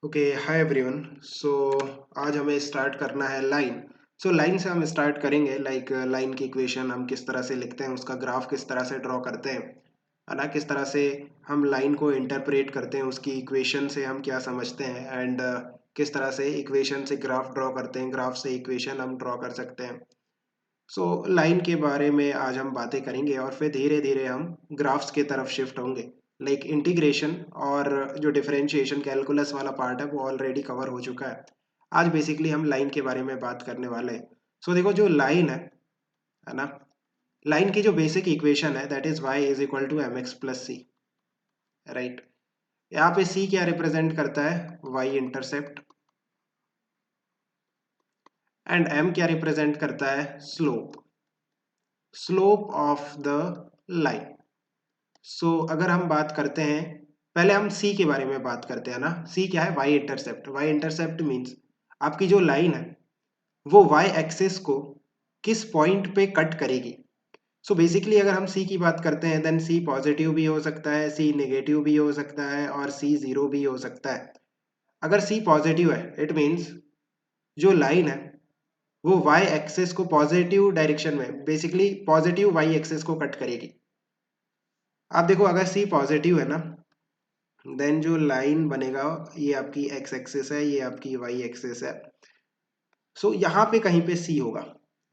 Okay hi everyone. सो आज हमें start करना है लाइन। लाइन से हम स्टार्ट करेंगे। लाइन की इक्वेशन हम किस तरह से लिखते हैं, उसका ग्राफ किस तरह से ड्रॉ करते हैं, है ना। किस तरह से हम लाइन को इंटरप्रेट करते हैं, उसकी इक्वेशन से हम क्या समझते हैं एंड किस तरह से इक्वेशन से ग्राफ ड्रॉ करते हैं, ग्राफ से इक्वेशन हम ड्रॉ कर सकते हैं। लाइन के बारे में आज हम बातें करेंगे और फिर धीरे धीरे हम ग्राफ्स के तरफ शिफ्ट होंगे। इंटीग्रेशन और जो डिफरेंशिएशन कैलकुलस वाला पार्ट है वो ऑलरेडी कवर हो चुका है। आज बेसिकली हम लाइन के बारे में बात करने वाले हैं। देखो जो लाइन है ना, लाइन की जो बेसिक इक्वेशन है that is y is equal to M x plus C, right. यहाँ पे c क्या रिप्रेजेंट करता है, y इंटरसेप्ट, एंड m क्या रिप्रेजेंट करता है, slope, slope of the line. अगर हम बात करते हैं, पहले हम c के बारे में बात करते हैं ना। c क्या है, y intercept. y intercept means आपकी जो लाइन है वो y एक्सिस को किस पॉइंट पे कट करेगी। बेसिकली अगर हम c की बात करते हैं देन c पॉजिटिव भी हो सकता है, c नेगेटिव भी हो सकता है और c जीरो भी हो सकता है। अगर c पॉजिटिव है इट मीन्स जो लाइन है वो y एक्सिस को पॉजिटिव डायरेक्शन में, बेसिकली पॉजिटिव y एक्सिस को कट करेगी। आप देखो अगर c पॉजिटिव है ना, देन जो लाइन बनेगा ये आपकी x एक्सिस है, ये आपकी y एक्सिस है। यहाँ पे कहीं पे c होगा,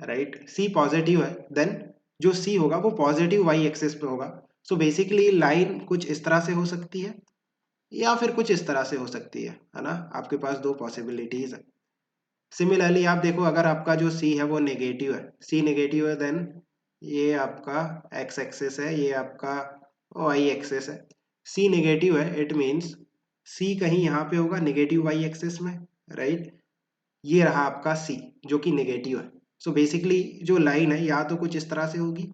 राइट। c पॉजिटिव है देन जो c होगा वो पॉजिटिव y एक्सिस पे होगा। बेसिकली लाइन कुछ इस तरह से हो सकती है या फिर कुछ इस तरह से हो सकती है ना। आपके पास दो पॉसिबिलिटीज है। सिमिलरली आप देखो अगर आपका जो c है वो नेगेटिव है, c नेगेटिव है देन ये आपका x एक्सिस है, ये आपका y एक्सिस है। c नेगेटिव है इट मीन्स c कहीं यहाँ पे होगा नेगेटिव y एक्सिस में, राइट। ये रहा आपका c जो कि नेगेटिव है। बेसिकली जो लाइन है या तो कुछ इस तरह से होगी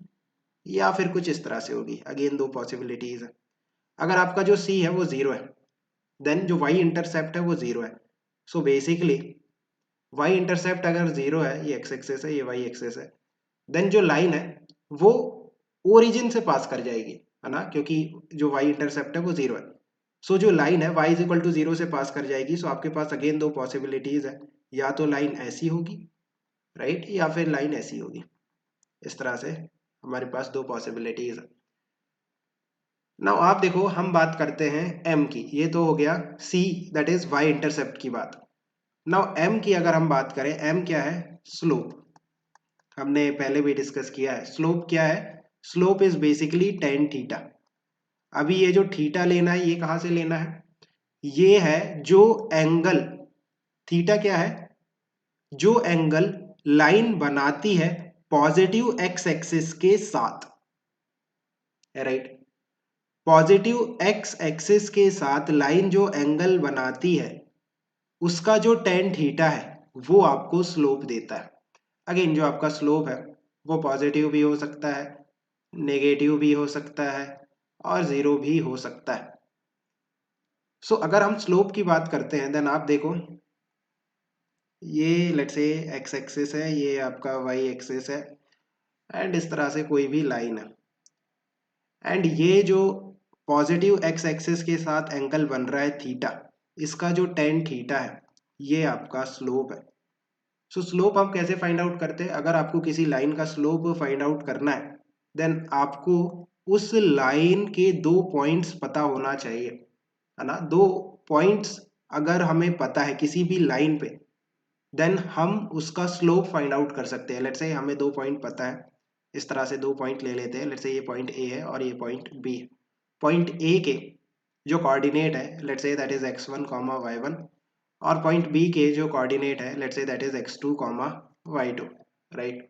या फिर कुछ इस तरह से होगी। अगेन दो पॉसिबिलिटीज है। अगर आपका जो c है वो जीरो है देन जो y इंटरसेप्ट है वो जीरो है। बेसिकली y इंटरसेप्ट अगर जीरो है, ये x एक्सिस है, ये y एक्सिस है, देन जो लाइन है वो ओरिजिन से पास कर जाएगी, है ना, क्योंकि जो y इंटरसेप्ट है वो जीरो है। जो लाइन है y is equal to zero से पास कर जाएगी। आपके पास अगेन दो पॉसिबिलिटीज है, या तो लाइन ऐसी होगी, राइट, या फिर लाइन ऐसी होगी। इस तरह से हमारे पास दो पॉसिबिलिटीज है। नाउ आप देखो हम बात करते हैं m की, ये तो हो गया c that is y intercept की बात। नाउ m की अगर हम बात करें, m क्या है, स्लोप। हमने पहले भी डिस्कस किया है स्लोप क्या है। Slope is basically tan theta. अभी ये जो थीटा लेना है ये कहां से लेना है, ये है जो एंगल, थीटा क्या है, जो एंगल लाइन बनाती है पॉजिटिव एक्स एक्सिस के साथ, राइट। पॉजिटिव एक्स एक्सिस के साथ लाइन जो एंगल बनाती है उसका जो टेन थीटा है वो आपको स्लोप देता है। अगेन जो आपका स्लोप है वो पॉजिटिव भी हो सकता है, नेगेटिव भी हो सकता है और जीरो भी हो सकता है। अगर हम स्लोप की बात करते हैं देन आप देखो ये लेट्स से एक्स एक्सिस है, ये आपका वाई एक्सिस है एंड इस तरह से कोई भी लाइन है, एंड ये जो पॉजिटिव एक्स एक्सिस के साथ एंगल बन रहा है थीटा, इसका जो टेन थीटा है ये आपका स्लोप है। स्लोप हम कैसे फाइंड आउट करते हैं, अगर आपको किसी लाइन का स्लोप फाइंड आउट करना है देन आपको उस लाइन के दो पॉइंट्स पता होना चाहिए, है ना। दो पॉइंट्स अगर हमें पता है किसी भी लाइन पे देन हम उसका स्लोप फाइंड आउट कर सकते हैं। लेट्स से हमें दो पॉइंट पता है, इस तरह से दो पॉइंट ले लेते हैं। लेट्स से ये पॉइंट ए है और ये पॉइंट बी है। पॉइंट ए के जो कोऑर्डिनेट है let's say that is x1 comma y1, और पॉइंट बी के जो कोऑर्डिनेट है let's say that is x2 comma y2, right.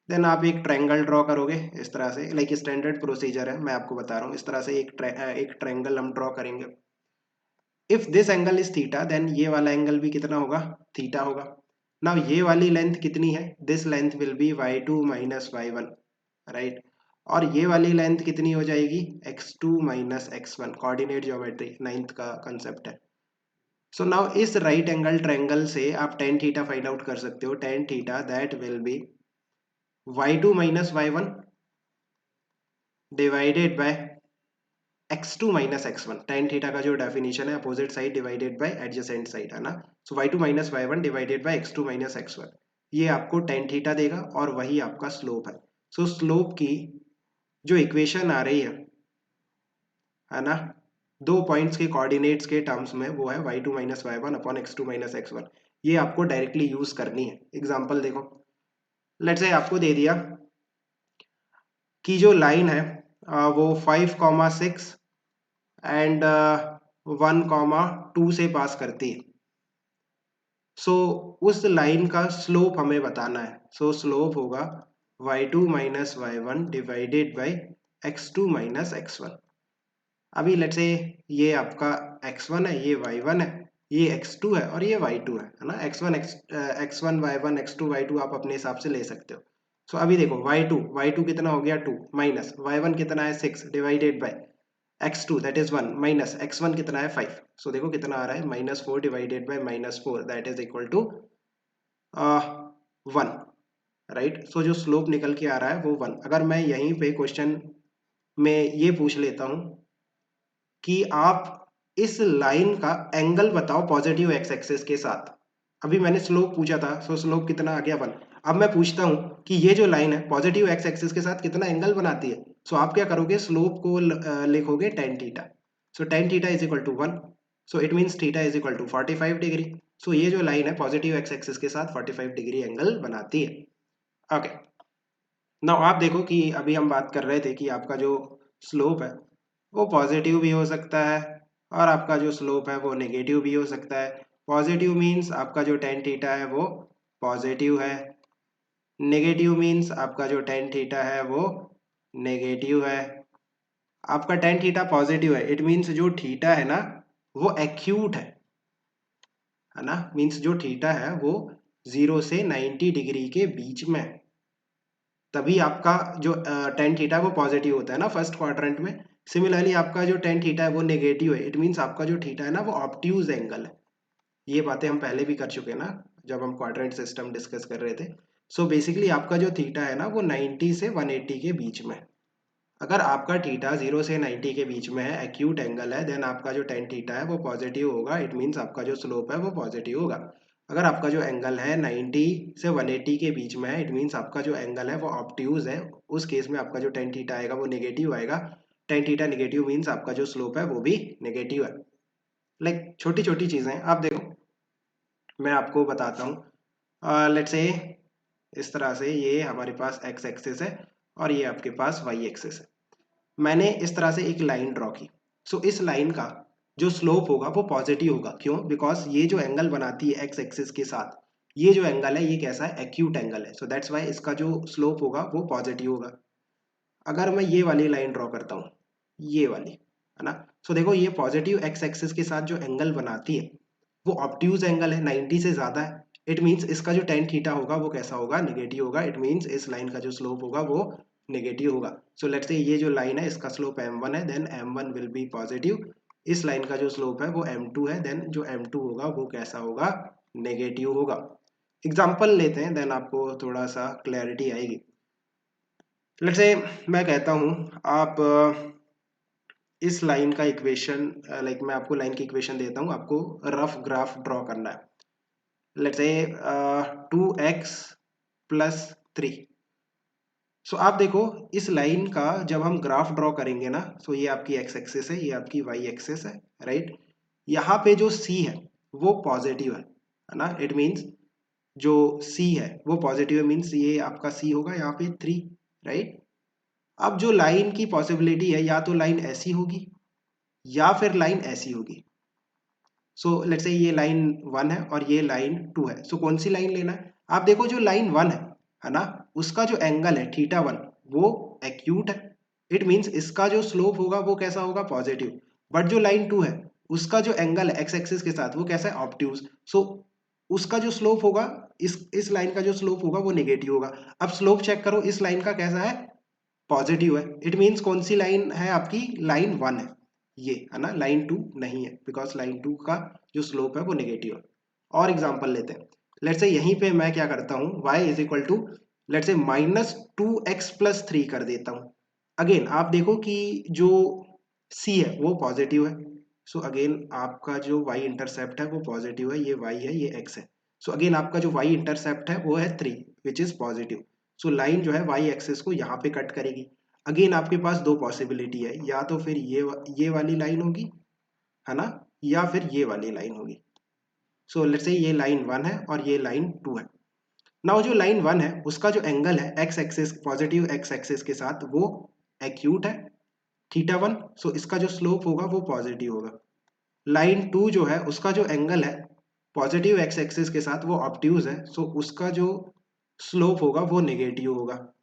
Then आप एक ट्रायंगल ड्रॉ करोगे इस तरह से, लाइक स्टैंडर्ड प्रोसीजर है, मैं आपको बता रहा हूँ। इस तरह से एक ट्रायंगल हम ड्रॉ करेंगे। If this angle is theta then ये वाला एंगल भी कितना होगा, थीटा होगा। नाउ ये वाली लेंथ कितनी है, this length will be y2 minus y1, right. और ये वाली लेंथ कितनी हो जाएगी, x2 minus x1, coordinate geometry ninth का कंसेप्ट है। नाउ इस राइट एंगल ट्रायंगल से आप tan थीटा फाइंड आउट कर सकते हो। tan theta that will B y2 minus y1 divided by x2 minus x1, tan theta का जो डेफिनेशन है opposite side divided by adjacent side है ना। सो y2 minus y1 divided by x2 minus x1, ये आपको टेन थीटा देगा और वही आपका स्लोप है। सो स्लोप की जो इक्वेशन आ रही है ना, दो पॉइंट्स के कोऑर्डिनेट्स के टर्म्स में, वो है y2 minus y1 upon x2 minus x1। ये आपको डायरेक्टली यूज करनी है। एग्जांपल देखो, लेट्स से आपको दे दिया कि जो लाइन है वो 5,6 एंड 1,2 से पास करती है। सो उस लाइन का स्लोप हमें बताना है। सो स्लोप होगा y2 minus y1 divided by x2 minus x1। अभी लेट्स से ये आपका x1 है, ये y1 है, ये x2 है और ये y2 है ना। x1 x1 y1 x2 y2 आप अपने हिसाब से ले सकते हो। सो अभी देखो y2 कितना हो गया 2, माइनस y1 कितना है 6 divided by x2 that is 1 minus x1 कितना है 5। सो देखो कितना आ रहा है -4 divided by -4 that is equal to 1, right. So जो स्लोप निकल के आ रहा है वो 1। अगर मैं यहीं पे क्वेश्चन में ये पूछ लेता हूं कि आप इस लाइन का एंगल बताओ पॉजिटिव एक्स एक्सिस के साथ। अभी मैंने स्लोप पूछा था, सो स्लोप कितना आ गया 1। अब मैं पूछता हूं कि ये जो लाइन है पॉजिटिव एक्स एक्सिस के साथ कितना एंगल बनाती है। सो आप क्या करोगे, स्लोप को लिखोगे tan theta. So tan theta is equal to 1, so it means theta is equal to 45 degree. So ये जो लाइन है पॉजिटिव एक्स एक्सिस के साथ 45 डिग्री एंगल बनाती है। ओके, नाउ आप देखो कि अभी हम बात कर रहे थे कि आपका जो स्लोप है वो पॉजिटिव भी हो सकता है और आपका जो स्लोप है वो नेगेटिव भी हो सकता है। पॉजिटिव मीन्स आपका जो tan थीटा है वो पॉजिटिव है, नेगेटिव मीन्स आपका जो tan थीटा है वो नेगेटिव है। आपका tan थीटा पॉजिटिव है, इट मीन्स जो थीटा है ना वो एक्यूट है ना, मीन्स जो थीटा है वो 0 से 90 डिग्री के बीच में है। तभी आपका जो tan थीटा वो पॉजिटिव होता है ना फर्स्ट क्वाड्रेंट में। सिमिलरली आपका जो tan थीटा है वो नेगेटिव है, इट मीन्स आपका जो थीटा है ना वो ऑब्ट्यूज एंगल है। ये बातें हम पहले भी कर चुके हैं ना जब हम क्वाड्रेंट सिस्टम डिस्कस कर रहे थे। सो बेसिकली आपका जो थीटा है ना वो 90 से 180 के बीच में है। अगर आपका थीटा 0 से 90 के बीच में है, एक्यूट एंगल है, देन आपका जो tan थीटा है वो पॉजिटिव होगा, इट मीन्स आपका जो स्लोप है वो पॉजिटिव होगा। अगर आपका जो एंगल है 90 से 180 के बीच में है, इट मीन्स आपका जो एंगल है वो ऑब्ट्यूज है, उस केस में आपका जो tan थीटा आएगा वो नेगेटिव आएगा। tan थीटा नेगेटिव मीन्स आपका जो स्लोप है वो भी नेगेटिव है। लाइक छोटी छोटी चीजें आप देखो, मैं आपको बताता हूँ। लेट्स से इस तरह से ये हमारे पास x एक्सिस है और ये आपके पास y एक्सिस है। मैंने इस तरह से एक लाइन ड्रॉ की। सो इस लाइन का जो स्लोप होगा वो पॉजिटिव होगा। क्यों? बिकॉज ये जो एंगल बनाती है एक्स एक्सिस के साथ, ये जो एंगल है ये कैसा है, एक्यूट एंगल है। सो दैट्स वाई इसका जो स्लोप होगा वो पॉजिटिव होगा। अगर मैं ये वाली लाइन ड्रॉ करता हूँ, ये वाली है ना, सो देखो ये पॉजिटिव एक्स एक्सिस के साथ जो एंगल बनाती है वो ऑब्ट्यूज एंगल है, 90 से ज्यादा है। इट मीन्स इसका जो tan थीटा होगा वो कैसा होगा, नेगेटिव होगा। इट मीन्स इस लाइन का जो स्लोप होगा वो नेगेटिव होगा। सो लेट्स से ये जो लाइन है इसका स्लोप m1 है, then m1 will be positive. इस लाइन का जो स्लोप है वो m2 है, देन जो m2 होगा वो कैसा होगा, नेगेटिव होगा। एग्जाम्पल लेते हैं, देन आपको थोड़ा सा क्लैरिटी आएगी। लेट्स से मैं कहता हूँ आप इस लाइन का इक्वेशन, लाइक मैं आपको लाइन की इक्वेशन देता हूँ, आपको रफ ग्राफ ड्रॉ करना है। Let's say 2x plus 3। सो आप देखो इस लाइन का जब हम ग्राफ ड्रॉ करेंगे ना, सो ये आपकी x एक्सिस है, ये आपकी y एक्सिस है, राइट। यहाँ पे जो c है वो पॉजिटिव है ना, इट मीन्स जो c है वो पॉजिटिव है, मीन्स ये आपका c होगा यहाँ पे 3, राइट। अब जो लाइन की पॉसिबिलिटी है, या तो लाइन ऐसी होगी या फिर लाइन ऐसी होगी। सो लेट्स से ये लाइन 1 है और ये लाइन 2 है। सो कौन सी लाइन लेना है? आप देखो जो लाइन 1 है ना, उसका जो एंगल है θ1 वो एक्यूट है, इट मींस इसका जो स्लोप होगा वो कैसा होगा, पॉजिटिव। बट जो लाइन 2 है उसका जो एंगल है एक्स एक्सिस के साथ वो कैसा है, ऑब्ट्यूज। सो उसका जो स्लोप होगा, इस लाइन का जो स्लोप होगा वो नेगेटिव होगा। अब स्लोप चेक करो, इस लाइन का कैसा है, पॉजिटिव है। इट मीन्स कौन सी लाइन है आपकी, लाइन 1 है ये, है ना। लाइन 2 नहीं है, बिकॉज लाइन 2 का जो स्लोप है वो नेगेटिव है। और एग्जांपल लेते हैं, लेट्स से यहीं पे मैं क्या करता हूँ, y is equal to let's say -2x plus 3 कर देता हूँ। अगेन आप देखो कि जो सी है वो पॉजिटिव है, सो अगेन आपका जो वाई इंटरसेप्ट है वो पॉजिटिव है, ये वाई है ये एक्स है। सो अगेन आपका जो वाई इंटरसेप्ट है वो है 3 which is positive. So line जो है वाई एक्सिस को यहाँ पे कट करेगी। अगेन आपके पास दो पॉसिबिलिटी है, या तो फिर ये वाली लाइन होगी, है ना, या फिर ये वाली लाइन होगी। सो लेट्स से ये लाइन 1 है और ये लाइन 2 है। नाउ जो लाइन 1 है उसका जो एंगल है x axis, positive x axis के साथ, वो एक्यूट है थीटा 1, सो इसका जो स्लोप होगा वो पॉजिटिव होगा। लाइन 2 जो है उसका जो एंगल है पॉजिटिव एक्स एक्सिस के साथ वो ऑब्ट्यूज है, सो उसका जो स्लोप होगा वो नेगेटिव होगा।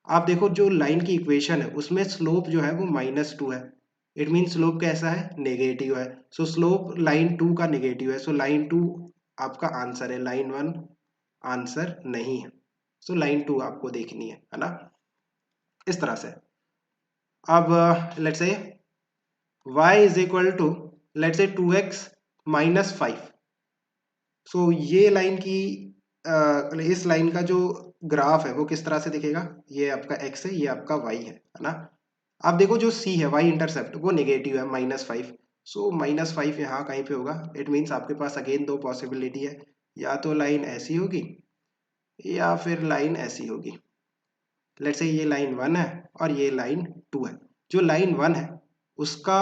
आप देखो जो लाइन की इक्वेशन है उसमें स्लोप जो है वो -2 है, इट मीन स्लोप कैसा है, नेगेटिव है। सो स्लोप लाइन 2 का नेगेटिव है, सो लाइन 2 आपका आंसर है, लाइन 1 आंसर नहीं है। सो लाइन 2 आपको देखनी है ना, इस तरह से। अब let's say y is equal to let's say 2x minus 5। सो ये लाइन की इस लाइन का जो ग्राफ है वो किस तरह से दिखेगा, ये आपका x है ये आपका y है ना। आप देखो जो c है y इंटरसेप्ट वो नेगेटिव है -5, सो -5 यहाँ कहीं पे होगा। इट मीन्स आपके पास अगेन दो पॉसिबिलिटी है, या तो लाइन ऐसी होगी या फिर लाइन ऐसी होगी। लेट्स से ये लाइन 1 है और ये लाइन 2 है। जो लाइन 1 है उसका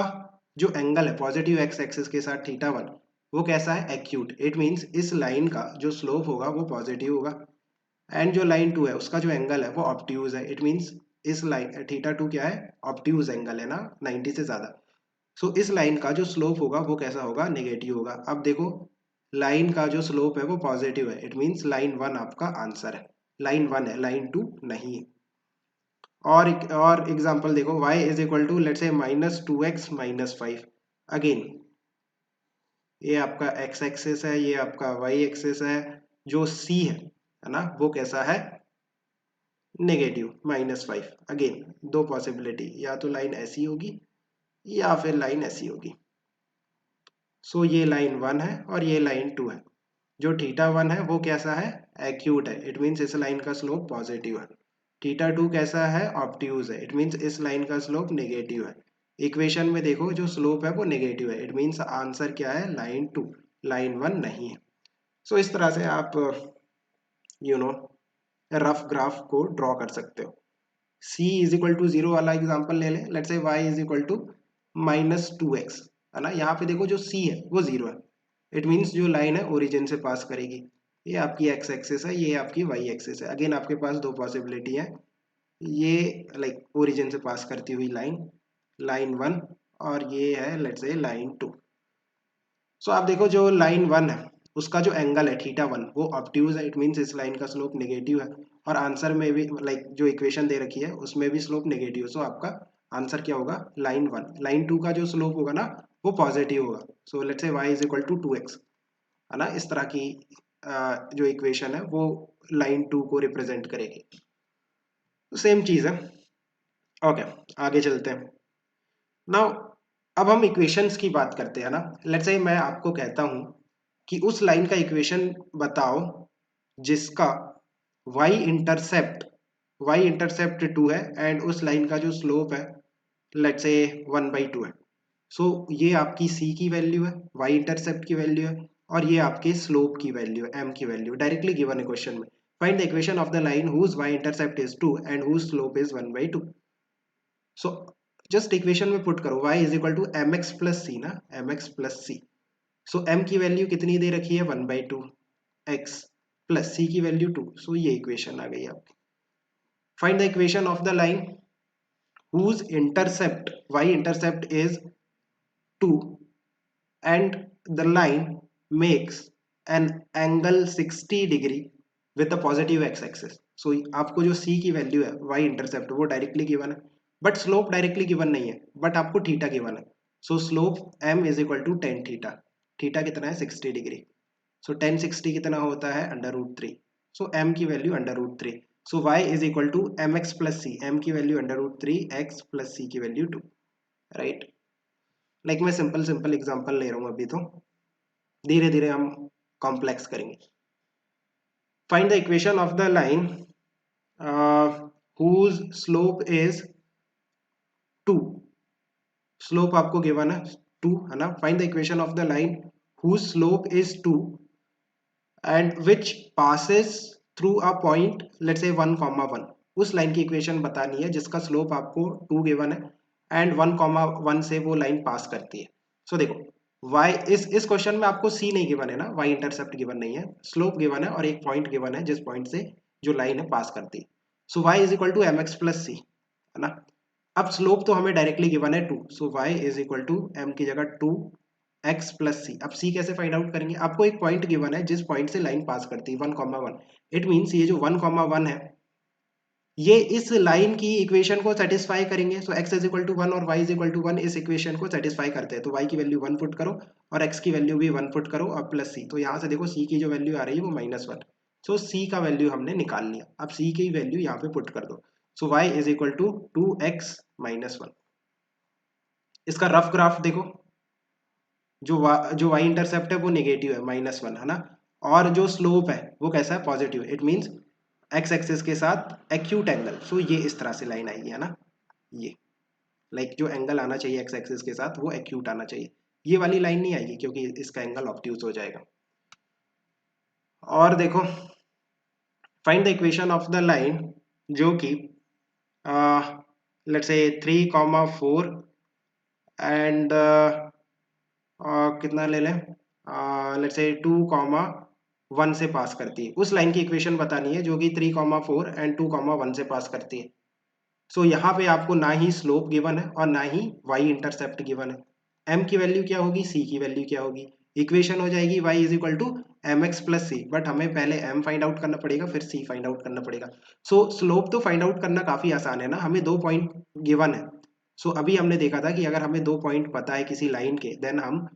जो एंगल है पॉजिटिव एक्स एक्सिस के साथ थीटा 1, वो कैसा है, एक्यूट। इट मीन्स इस लाइन का जो स्लोप होगा वो पॉजिटिव होगा। एंड जो लाइन 2 है उसका जो एंगल है वो ऑब्ट्यूज है, इट मीन्स इस लाइन थीटा 2 क्या है, ऑब्ट्यूज एंगल है ना, 90 से ज्यादा। सो इस लाइन का जो स्लोप होगा वो कैसा होगा, नेगेटिव होगा। अब देखो लाइन का जो स्लोप है वो पॉजिटिव है, इट मीन्स लाइन 1 आपका आंसर है, लाइन 1 है, लाइन 2 नहीं है। और एग्जांपल देखो y is equal to let's say -2x minus 5। Again ये आपका x एक्सिस है ये आपका y एक्सिस है, जो c है ना, वो कैसा है, नेगेटिव -5। अगेन दो पॉसिबिलिटी, या तो लाइन ऐसी होगी या फिर लाइन ऐसी होगी। सो ये लाइन 1 है और ये लाइन 2 है। जो थीटा 1 है वो कैसा है, एक्यूट है, इट मीन्स इस लाइन का स्लोप पॉजिटिव है। थीटा 2 कैसा है, ऑब्ट्यूज है, इट मीन्स इस लाइन का स्लोप नेगेटिव है। इक्वेशन में देखो जो स्लोप है वो नेगेटिव है, इट मीन्स आंसर क्या है, लाइन 2, लाइन 1 नहीं है। सो इस तरह से आप यू नो रफ ग्राफ को ड्रॉ कर सकते हो। c इज इक्वल टू 0 वाला एग्जांपल ले लें, let's say y is equal to -2x, है ना। यहाँ पे देखो जो c है वो 0 है, इट मीन्स जो लाइन है ओरिजिन से पास करेगी। ये आपकी x एक्सिस है ये आपकी y एक्सिस है। अगेन आपके पास दो पॉसिबिलिटी है, ये लाइक ओरिजिन से पास करती हुई लाइन, लाइन 1, और ये है लेट्स से लाइन 2। सो आप देखो जो लाइन 1 है उसका जो एंगल है थीटा 1 वो ऑब्ट्यूज है, इट मीन्स इस लाइन का स्लोप नेगेटिव है। और आंसर में भी लाइक जो इक्वेशन दे रखी है उसमें भी स्लोप नेगेटिव है, सो आपका आंसर क्या होगा, लाइन 1। लाइन 2 का जो स्लोप होगा ना वो पॉजिटिव होगा, so let's say y is equal to 2x, है ना। इस तरह की जो इक्वेशन है वो लाइन 2 को रिप्रेजेंट करेगी। तो सेम चीज है। ओके, आगे चलते हैं। नाउ अब हम इक्वेशंस की बात करते हैं ना। लेट्स से मैं आपको कहता हूं कि उस लाइन का इक्वेशन बताओ जिसका y इंटरसेप्ट 2 है एंड उस लाइन का जो स्लोप है लेट्स से 1/2 है। सो ये आपकी c की वैल्यू है, y इंटरसेप्ट की वैल्यू है, और ये आपके स्लोप की वैल्यू है, m की वैल्यू डायरेक्टली गिवन है क्वेश्चन में। Find the equation of the line whose y intercept is 2 and whose slope is 1/2। So just equation में पुट करो y is equal to mx plus C ना, mx plus सी। So m की value कितनी दे रखी है, 1/2 x plus c की value 2। So ये इक्वेशन आ गई आपकी। Find the equation of the line whose intercept y intercept is 2 and the line makes an angle 60 degree with the positive x axis। so आपको जो c की value है y intercept वो directly given है, but slope directly given नहीं है, but आपको theta given है। So slope m is equal to tan theta, theta कितना है 60 डिग्री। सो टेन 60 कितना होता है, √3। सो m की value √3। So y is equal to mx plus C, m की वैल्यू √3 x प्लस c की वैल्यू 2, राइट। लाइक मैं सिंपल सिंपल एग्जांपल ले रहा हूँ अभी, तो धीरे धीरे हम कॉम्प्लेक्स करेंगे। Find the equation of the line whose slope is 2। Slope आपको गिवन है 2 है ना। Find the equation of the line whose slope is 2 and which passes through a point let's say 1,1। उस लाइन की इक्वेशन बतानी है जिसका स्लोप आपको 2 गिवन है एंड 1,1 से वो लाइन पास करती है। सो देखो y इस क्वेश्चन में आपको c नहीं गिवन है ना, y इंटरसेप्ट गिवन नहीं है, स्लोप गिवन है और एक पॉइंट गिवन है जिस पॉइंट से जो लाइन है पास करती है। So y is equal to M x plus C है ना। अब स्लोप तो हमें डायरेक्टली गिवन है 2, so y is equal to m की जगह 2 x प्लस सी। अब c कैसे फाइंड आउट करेंगे, आपको एक पॉइंट गिवन है जिस पॉइंट से लाइन पास करती है 1,1। इट मीन्स ये जो 1,1 है ये इस लाइन की इक्वेशन को सेटिस्फाई करेंगे। सो x इज इक्वल टू 1 और y इज इक्वल टू 1 इस इक्वेशन को सेटिस्फाई करते हैं। तो y की वैल्यू 1 पुट करो और x की वैल्यू भी 1 पुट करो और प्लस c। तो यहाँ से देखो c की जो वैल्यू आ रही है वो -1। सो c का वैल्यू हमने निकाल लिया। अब c की वैल्यू यहाँ पे पुट कर दो। So y is equal to 2x -1। इसका रफ ग्राफ देखो, जो y इंटरसेप्ट है वो नेगेटिव है -1 है ना, और जो स्लोप है वो कैसा है, positive. It means x axis के साथ एक्यूट एंगल। सो ये इस तरह से लाइन आएगी है ना, ये लाइक जो एंगल आना चाहिए x एक्सिस के साथ वो एक्यूट आना चाहिए। ये वाली लाइन नहीं आएगी क्योंकि इसका एंगल ऑब्ट्यूज हो जाएगा। और देखो find the equation of the line जो कि लेट्स से 3,4 एंड कितना ले लें, लेट्स से 2,1 से पास करती है। उस लाइन की इक्वेशन बतानी है जो कि 3,4 एंड 2,1 से पास करती है। सो यहाँ पे आपको ना ही स्लोप गिवन है और ना ही y इंटरसेप्ट गिवन है। m की वैल्यू क्या होगी, c की वैल्यू क्या होगी, इक्वेशन हो जाएगी y is equal to M x plus c. But हमें पहले m फाइंड आउट करना पड़ेगा फिर c फाइंड आउट करना पड़ेगा। सो स्लोप तो फाइंड आउट करना काफी आसान है ना, हमें 2 पॉइंट गिवन है। सो अभी हमने देखा था कि अगर हमें 2 पॉइंट पता है किसी लाइन के देन हम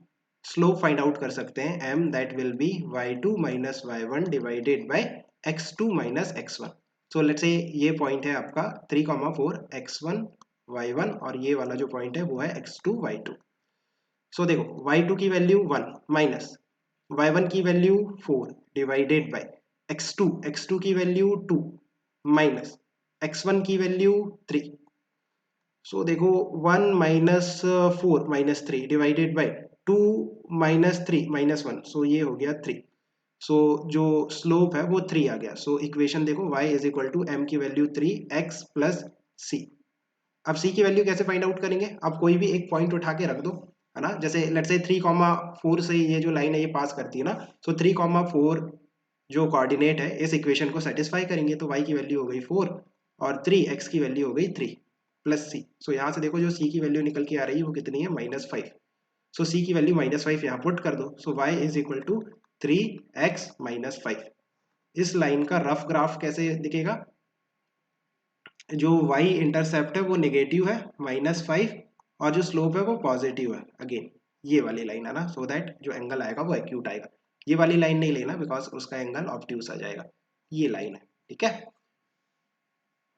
स्लोप फाइंड आउट कर सकते हैं। m that will B y2 minus y1 divided by x2 minus x1। So let's से ये पॉइंट है आपका 3,4 x1 y1 और ये वाला जो पॉइंट है वो है x2 y2। सो देखो y2 की वैल्यू 1 माइनस y1 की वैल्यू 4 डिवाइडेड बाय x2 की वैल्यू 2 माइनस x1 की वैल्यू 3। सो देखो 1 minus 4 minus 3 divided by 2 minus 3 minus 1। सो ये हो गया 3। सो जो स्लोप है वो 3 आ गया। सो इक्वेशन देखो y is equal to m की वैल्यू 3x प्लस सी। अब c की वैल्यू कैसे फाइंड आउट करेंगे, अब कोई भी एक पॉइंट उठा के रख दो है ना। जैसे लेट्स से 3,4 से ये जो लाइन है ये पास करती है ना। सो 3,4 जो कोऑर्डिनेट है इस इक्वेशन को सेटिस्फाई करेंगे। तो y की वैल्यू हो गई 4 और 3x की वैल्यू हो गई 3 प्लस सी। सो यहाँ से देखो जो c की वैल्यू निकल के आ रही है वो कितनी है, -5। सो c की वैल्यू -5 यहाँ पुट कर दो। So y is equal to 3x -5। इस लाइन का रफ ग्राफ कैसे दिखेगा, जो y इंटरसेप्ट है वो नेगेटिव है -5 और जो स्लोप है वो पॉजिटिव है अगेन ये वाली लाइन है ना। सो दैट जो एंगल आएगा वो एक्यूट आएगा। ये वाली लाइन नहीं लेना बिकॉज उसका एंगल ऑब्ट्यूज आ जाएगा। ये लाइन है, ठीक है।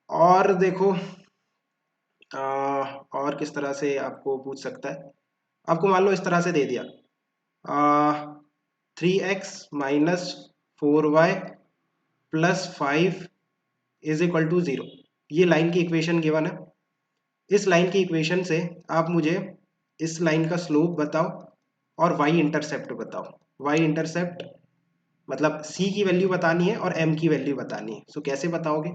और देखो और किस तरह से आपको पूछ सकता है, आपको मान लो इस तरह से दे दिया 3x minus 4y plus 5 is equal to 0। ये लाइन की इक्वेशन गिवन है। इस लाइन की इक्वेशन से आप मुझे इस लाइन का स्लोप बताओ और y इंटरसेप्ट बताओ। y इंटरसेप्ट मतलब c की वैल्यू बतानी है और m की वैल्यू बतानी है। सो कैसे बताओगे,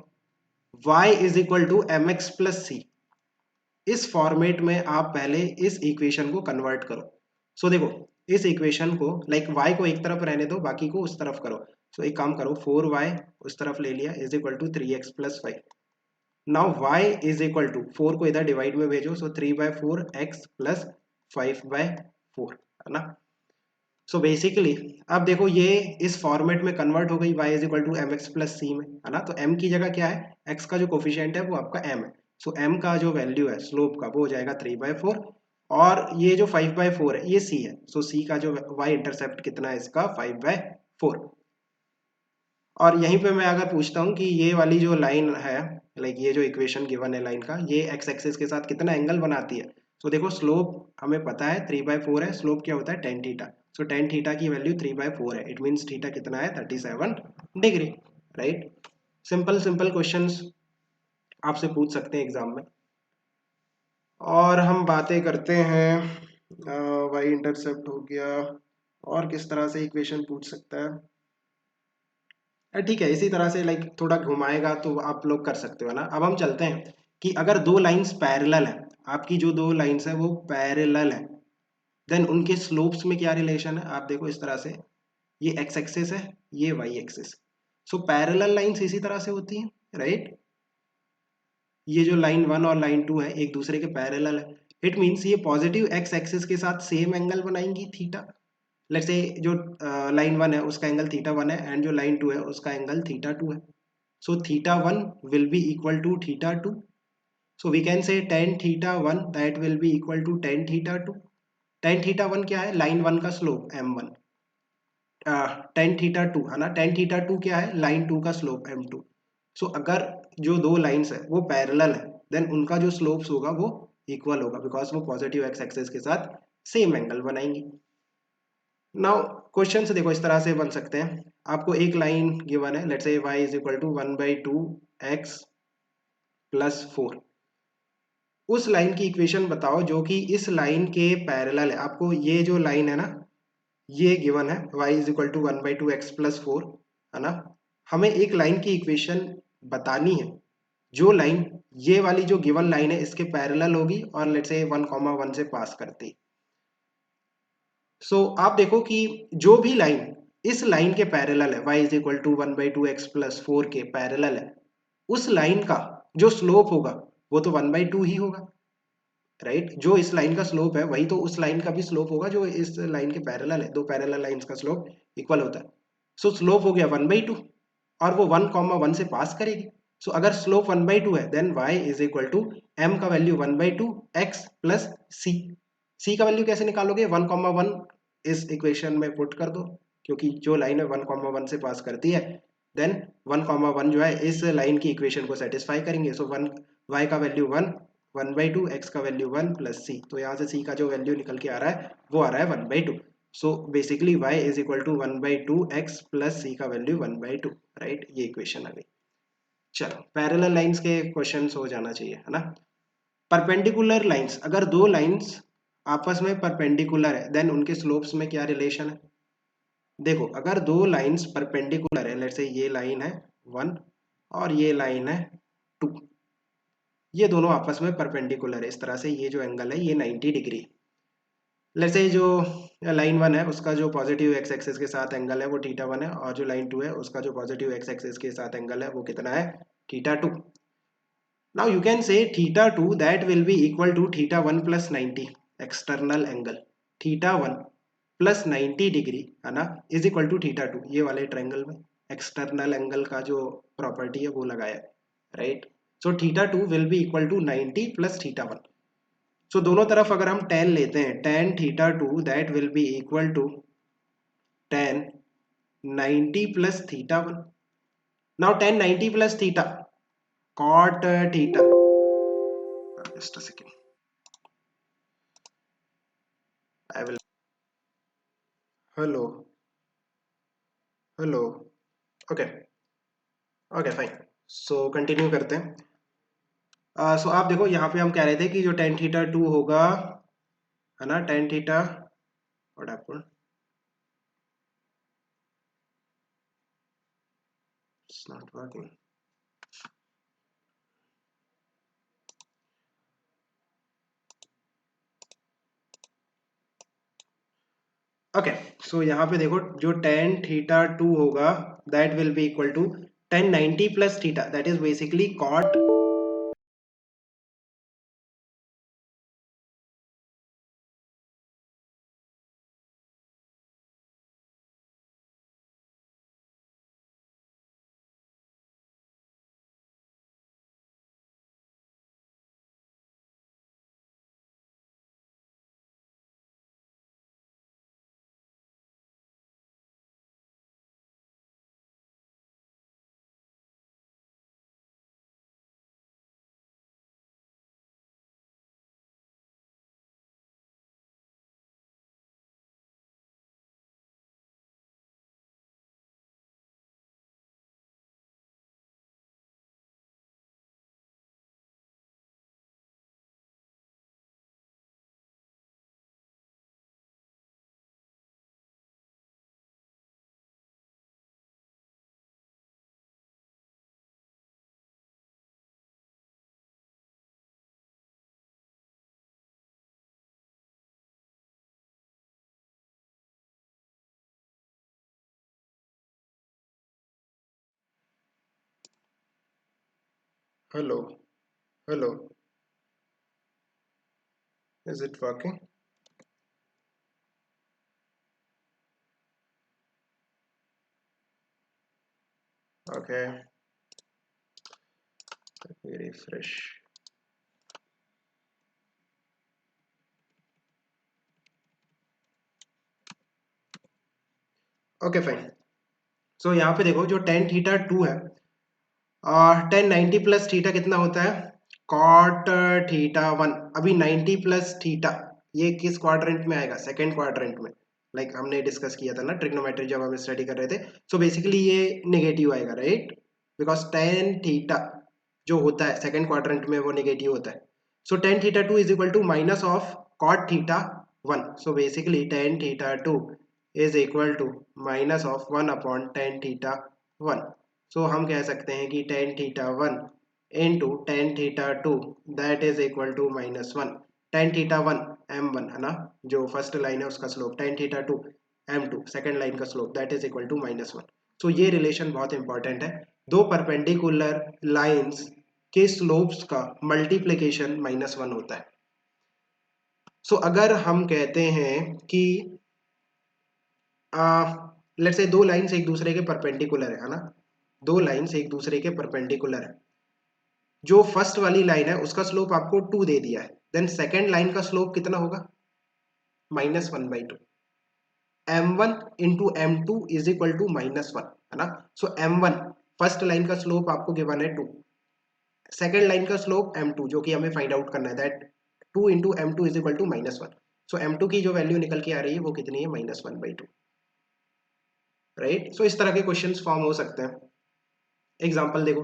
y is equal to M x plus C. इस फॉर्मेट में आप पहले इस इक्वेशन को कन्वर्ट करो। सो देखो इस इक्वेशन को लाइक y को एक तरफ रहने दो बाकी को उस तरफ करो। सो एक काम करो 4y उस तरफ ले लिया is equal to 3x plus 5। Now y is equal to 4 को इधर डिवाइड में भेजो। सो 3/4 x प्लस 5/4 है ना। सो बेसिकली अब देखो ये इस फॉर्मेट में कन्वर्ट हो गई y is equal to M x plus C में है ना। तो m की जगह क्या है, x का जो कोफिशिएंट है वो आपका m है। सो m का जो वैल्यू है स्लोप का वो हो जाएगा 3/4 और ये जो 5/4 है ये c है। सो c का जो y इंटरसेप्ट कितना है इसका 5/4। और यहीं पे मैं अगर पूछता हूँ कि ये वाली जो लाइन है लाइक ये जो इक्वेशन गिवन है लाइन का ये x एक्सिस के साथ कितना एंगल बनाती है। तो देखो स्लोप हमें पता है 3/4 है, स्लोप क्या होता है tan theta. So tan theta की वैल्यू 3/4 है। इट मीन्स थीटा कितना है 37 degree, right. Simple simple questions आपसे पूछ सकते हैं एग्जाम में। और हम बातें करते हैं, वाई इंटरसेप्ट हो गया, और किस तरह से इक्वेशन पूछ सकता है। ठीक है, इसी तरह से लाइक थोड़ा घुमाएगा तो आप लोग कर सकते हो ना। अब हम चलते हैं कि अगर दो लाइंस पैरेलल है, आपकी जो दो लाइंस है वो पैरेलल है, देन उनके स्लोप्स में क्या रिलेशन है। आप देखो इस तरह से, ये एक्स एक्सिस है, ये y axis. So parallel lines इसी तरह से होती हैं, राइट। ये जो लाइन वन और लाइन टू है एक दूसरे के पैरेलल है। इट मीन्स ये पॉजिटिव एक्स एक्सिस के साथ सेम एंगल बनाएंगी थीटा। लेट्स से जो लाइन वन है उसका एंगल थीटा वन है, एंड जो लाइन टू है उसका एंगल थीटा टू है। So theta one will be equal to theta to. So we can say tan theta one that will be equal to tan theta two. Tan theta one क्या है, line one का slope m one. Tan theta two है ना, tan theta two क्या है, line two का slope m two. So अगर जो दो लाइंस है वो पैरेलल है, देन उनका जो स्लोप्स होगा वो इक्वल होगा, बिकॉज वो पॉजिटिव एक्स एक्सिस के साथ सेम एंगल बनाएंगी। नाउ क्वेश्चन से देखो इस तरह से बन सकते हैं। आपको एक लाइन गिवन है, let's say y is equal to one by two x plus four. उस लाइन की इक्वेशन बताओ जो कि इस लाइन के पैरेलल है। आपको ये जो लाइन है ना, ये गिवन है y is equal to one by two x plus four, है ना। हमें एक लाइन की इक्वेशन बतानी है जो लाइन, ये वाली जो गिवन लाइन है इसके पैरेलल होगी और let's say one comma one से पास करती। सो आप देखो कि जो भी लाइन इस लाइन के पैरेलल है, y is equal to one by two x plus four के पैरेलल है, उस लाइन का जो स्लोप होगा वो तो वन बाई टू ही होगा, राइट। जो इस लाइन का स्लोप है वही तो उस लाइन का भी स्लोप होगा जो इस लाइन के पैरेलल है। दो पैरेलल लाइंस का स्लोप इक्वल होता है। सो स्लोप हो गया वन बाई टू, और वो वन कॉमा वन से पास करेगी। सो अगर स्लोप वन बाई टू है then y is equal to M का value one by two x plus C. C का वैल्यू कैसे निकालोगे, वन कॉमा वन इस इक्वेशन में पुट कर दो, क्योंकि जो लाइन है वन कॉमा वन से पास करती है, देन वन कॉमा वन जो है इस लाइन की इक्वेशन को सेटिस्फाई करेंगे। सो वन, y का value one, one by two, x का वैल्यू वन प्लस सी। तो यहाँ से सी का जो वैल्यू निकल के आ रहा है वो आ रहा है one by two. So basically y is equal to one by two x plus C का value one by two, right. ये इक्वेशन आ गई। चलो पैरेलल लाइंस के क्वेश्चंस हो जाना चाहिए, है ना। परपेंडिकुलर लाइंस, अगर दो लाइंस आपस में परपेंडिकुलर है देन उनके स्लोप्स में क्या रिलेशन है। देखो अगर दो लाइंस परपेंडिकुलर है, लेट्स से ये लाइन है वन और ये लाइन है टू, ये दोनों आपस में परपेंडिकुलर है इस तरह से, ये जो एंगल है ये 90 डिग्री। लेट्स से जो लाइन वन है उसका जो पॉजिटिव एक्स एक्सिस के साथ एंगल है वो थीटा वन है, और जो लाइन टू है उसका जो पॉजिटिव एक्स एक्सिस के साथ एंगल है वो कितना है, theta two. Now you can say theta two that will be equal to theta one plus 90 external angle, theta one plus 90 degree, है ना, is equal to theta two. ये वाले ट्रायंगल में एक्सटर्नल एंगल का जो प्रॉपर्टी है वो लगाया, right. So theta two will be equal to 90 plus theta one. So दोनों तरफ अगर हम टेन लेते हैं, tan theta two that will be equal to tan 90 plus theta one. Now tan 90 plus theta, cot theta, just a second, I will, hello, hello, okay, okay fine. So continue करते हैं। सो आप देखो यहाँ पे हम कह रहे थे कि जो टेन थीटा टू होगा, है ना, tan theta, what happened, it's not working. Okay, so यहाँ पे देखो जो टेन थीटा टू होगा that will be equal to tan 90 plus theta, that is basically cot hello hello, is it working? Okay, refresh. Okay fine. So यहाँ पे देखो जो tan theta two है, और टेन 90 प्लस थीटा कितना होता है? Cot theta one. अभी 90 प्लस थीटा ये किस क्वाड्रेंट में आएगा? सेकेंड क्वाड्रेंट में। लाइक हमने डिस्कस किया था ना ट्रिग्नोमेट्री जब हम स्टडी कर रहे थे। सो बेसिकली ये नेगेटिव आएगा, राइट? बिकॉज टेन थीटा जो होता है सेकेंड क्वाड्रेंट में वो नेगेटिव होता है। So tan theta two is equal to minus of cot theta one. So basically tan theta two is equal to minus of one upon tan theta one. So हम कह सकते हैं कि tan theta one into tan theta two that is equal to minus one. Tan theta one M one है ना, जो first line है उसका slope, tan theta two M two second line का slope, that is equal to minus one. So ये relation बहुत important है। दो परपेंडिकुलर लाइंस के स्लोप्स का मल्टीप्लीकेशन माइनस वन होता है। सो अगर हम कहते हैं कि लेट्स से दो लाइंस एक दूसरे के परपेंडिकुलर है ना, दो लाइंस एक दूसरे के परपेंडिकुलर है। जो फर्स्ट वाली लाइन है उसका स्लोप आपको टू दे दिया है, देन सेकेंड लाइन का स्लोप कितना होगा? Minus one by two. M one into M two is equal to minus one, है ना। So m one first line का स्लोप आपको गिवन है टू, सेकेंड लाइन का स्लोप एम टू जो कि हमें फाइंड आउट करना है, that two into M two is equal to minus one. So m two की जो वैल्यू निकल के आ रही है वो कितनी है? Minus one by two, right. So इस तरह के क्वेश्चंस फॉर्म हो सकते हैं। एग्जांपल देखो,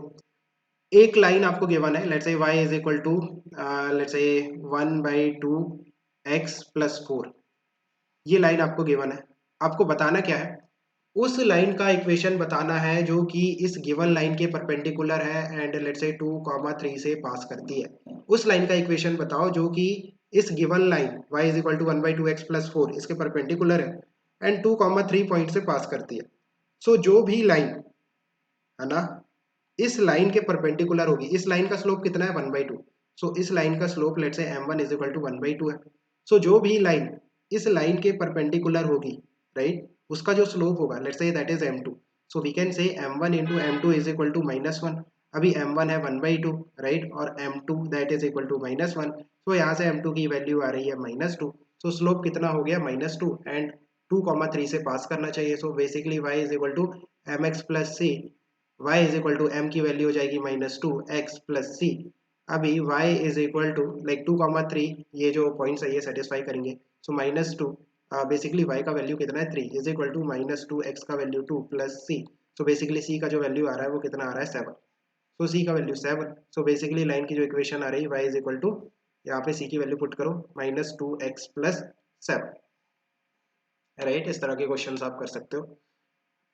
एक लाइन आपको गिवन है, let's say y is equal to let's say one by two x plus four. ये लाइन आपको गिवन है, आपको बताना क्या है? उस लाइन का इक्वेशन बताना है जो कि इस गिवन लाइन के परपेंडिकुलर है and let's say to comma three से पास करती है। उस लाइन का इक्वेशन बताओ जो कि इस given line y is equal to one by two x plus four इसके परपेंडिकुलर है and two comma three point से पास करती है। सो जो भी लाइन है ना इस लाइन के परपेंडिकुलर होगी, इस लाइन का स्लोप कितना है? One by two. सो इस लाइन का slope let's say M one is equal to one by two है। सो जो भी लाइन इस लाइन के परपेंडिकुलर होगी, राइट, उसका जो स्लोप होगा let's say that is M two. So we can say M one into M two is equal to minus one. अभी एम वन है वन बाई टू, राइट, और M two that is equal to minus one. So यहाँ से M two की value आ रही है minus two. So slope कितना हो गया? Minus two, and two comma three से पास करना चाहिए। So basically Y is equal to M x plus c. y is equal to m की वैल्यू हो जाएगी minus two x plus c. अभी y is equal to like two comma three, ये जो points है ये सेटिस्फाई करेंगे। So minus two, basically y का वैल्यू कितना है? Three is equal to minus two x का वैल्यू टू प्लस सी। सो बेसिकली c का जो वैल्यू आ रहा है वो कितना आ रहा है? सेवन। सो c का value seven. So basically line की जो इक्वेशन आ रही है y इज इक्वल टू, यहाँ पे c की वैल्यू पुट करो minus two x plus seven, right. इस तरह के क्वेश्चन आप कर सकते हो।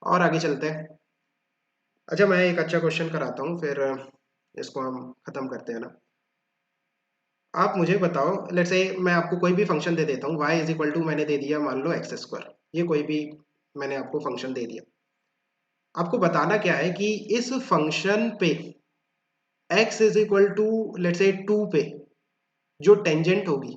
और आगे चलते हैं। अच्छा, मैं एक अच्छा क्वेश्चन कराता हूँ, फिर इसको हम खत्म करते हैं ना। आप मुझे बताओ, लेट्स से मैं आपको कोई भी फंक्शन दे देता हूँ, y इज इक्वल टू मैंने दे दिया मान लो एक्स स्क्वायर, ये कोई भी मैंने आपको फंक्शन दे दिया। आपको बताना क्या है कि इस फंक्शन पे x is equal to let's say two पे जो टेंजेंट होगी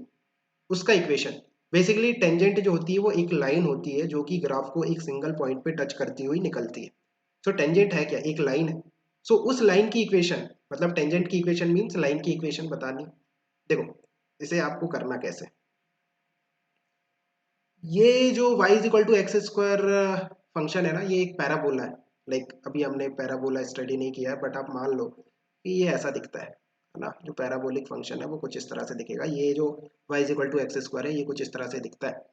उसका इक्वेशन। बेसिकली टेंजेंट जो होती है वो एक लाइन होती है जो कि ग्राफ को एक सिंगल पॉइंट पे टच करती हुई निकलती है। सो टेंजेंट है क्या? एक लाइन है। सो उस लाइन की इक्वेशन, मतलब टेंजेंट की इक्वेशन मीन्स लाइन की इक्वेशन बतानी। देखो इसे आपको करना कैसे, ये जो y is equal to x square function है ना, ये एक पैराबोला है। लाइक अभी हमने पैराबोला स्टडी नहीं किया है, बट आप मान लो कि ये ऐसा दिखता है ना। जो पैराबोलिक फंक्शन है वो कुछ इस तरह से दिखेगा। ये जो y is equal to x square है ये कुछ इस तरह से दिखता है।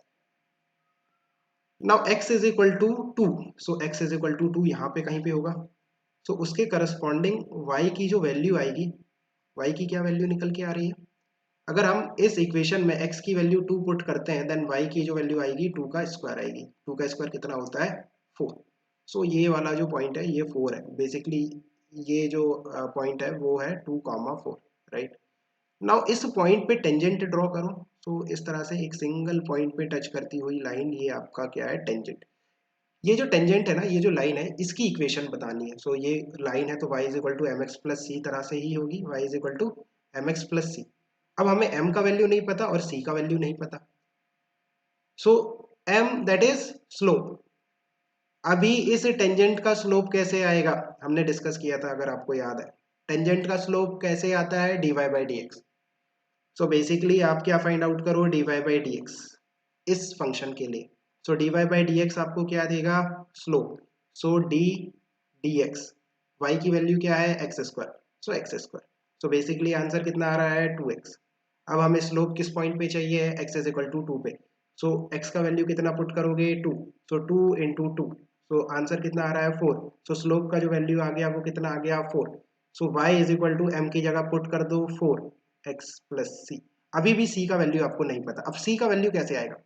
Now x is equal to two, so x is equal to two यहाँ पे कहीं पे होगा। सो उसके करस्पॉन्डिंग y की जो वैल्यू आएगी, y की क्या वैल्यू निकल के आ रही है? अगर हम इस इक्वेशन में x की वैल्यू टू पुट करते हैं देन y की जो वैल्यू आएगी टू का स्क्वायर आएगी। टू का स्क्वायर कितना होता है? फोर। सो ये वाला जो पॉइंट है ये फोर है बेसिकली। ये जो पॉइंट है वो है two comma four, right. Now इस पॉइंट पे टेंजेंट ड्रॉ करो। सो इस तरह से एक सिंगल पॉइंट पे टच करती हुई लाइन, ये आपका क्या है? टेंजेंट। ये जो टेंजेंट है ना, ये जो लाइन है, इसकी इक्वेशन बतानी है। सो ये लाइन है तो y is equal to M x plus C तरह से ही होगी, y is equal to M x plus सी। अब हमें m का वैल्यू नहीं पता और c का वैल्यू नहीं पता, सो m दैट इज स्लोप। अभी इस टेंजेंट का स्लोप कैसे आएगा, हमने डिस्कस किया था अगर आपको याद है। टेंजेंट का स्लोप कैसे आता है, dy by D X. So basically आप क्या फाइंड आउट करो, dy बाई डी एक्स इस फंक्शन के लिए। सो dy बाई डी एक्स आपको क्या देगा, slope. So d dx, y की वैल्यू क्या है, X square, so X square. So basically answer कितना आ रहा है, 2x। अब हमें स्लोप किस पॉइंट पे चाहिए, x इज इक्वल टू 2 पे। सो x का वैल्यू कितना पुट करोगे, 2। सो 2 इंटू 2, सो आंसर कितना आ रहा है, 4। सो स्लोप का जो वैल्यू आ गया वो कितना आ गया, 4। So y is equal to m की जगह पुट कर दो 4x प्लस सी। अभी भी c का वैल्यू आपको नहीं पता। अब c का वैल्यू कैसे आएगा,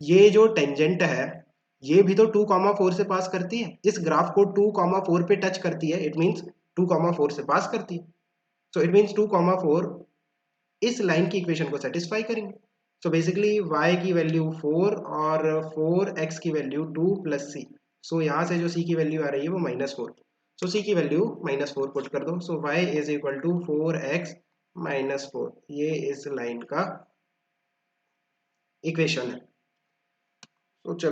ये जो टेंजेंट है ये भी तो 2,4 से पास करती है, इस ग्राफ को 2,4 पे टच करती है, इट मींस 2,4 से पास करती है। सो इट मींस 2,4 इस लाइन की इक्वेशन को सेटिस्फाई करेंगे। सो बेसिकली y की वैल्यू 4 और 4x की वैल्यू 2 प्लस सी। सो यहाँ से जो c की वैल्यू आ रही है वो -4। सो c की वैल्यू -4 पुट कर दो। So y is equal to 4x -4, ये इस लाइन का इक्वेशन है। तो